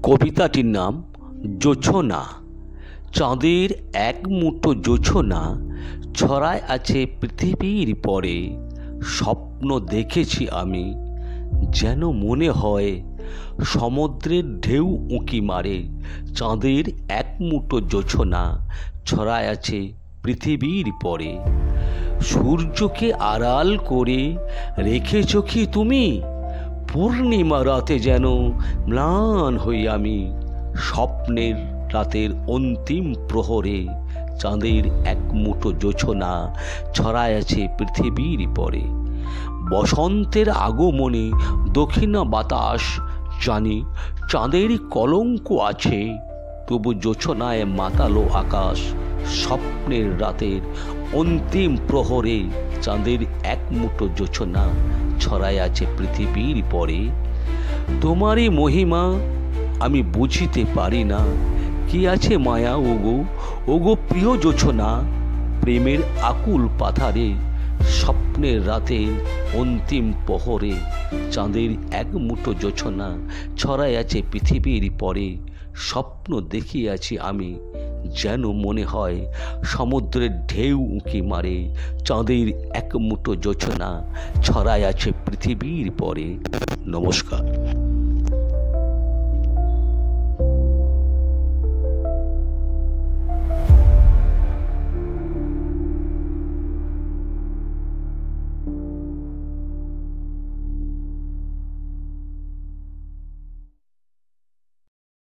কবিতাটির নাম জোছনা। চাঁদের এক মুঠো জোছনা ছড়ায় আছে পৃথিবীর পরে। স্বপ্ন দেখেছি আমি, যেন মনে হয় সমুদ্রের ঢেউ উঁকি মারে। চাঁদের এক মুঠো জোছনা ছড়ায় আছে পৃথিবীর পরে। সূর্যকে আড়াল করে রেখেছ কি তুমি? পূর্ণিমা রাতে যেন ম্লান হই আমি। স্বপ্নের রাতের অন্তিম প্রহরে চাঁদের এক মুঠো জোছনা ছড়ায় আছে পৃথিবীর পরে। বসন্তের আগমনে দক্ষিণা বাতাস জানি চাঁদের কলঙ্ক আছে, তবু জোছনায় মাতালো আকাশ। স্বপ্নের রাতের অন্তিম প্রহরে চাঁদের এক মুঠো জোছনা ছড়ায় আছে পৃথিবীর পরে। তোমারই মহিমা আমি বুঝিতে পারি না, কি আছে মায়া ওগো, ওগো প্রিয় জোছনা। প্রেমের আকুল পাথারে স্বপ্নের রাতের অন্তিম প্রহরে চাঁদের এক মুঠো জোছনা ছড়ায় আছে পৃথিবীর পরে। স্বপ্ন দেখিয়াছি আমি, যেন মনে হয় সমুদ্রের ঢেউ উঁকি মারে। চাঁদের এক মুঠো জোছনা ছড়ায় আছে পৃথিবীর পরে। নমস্কার।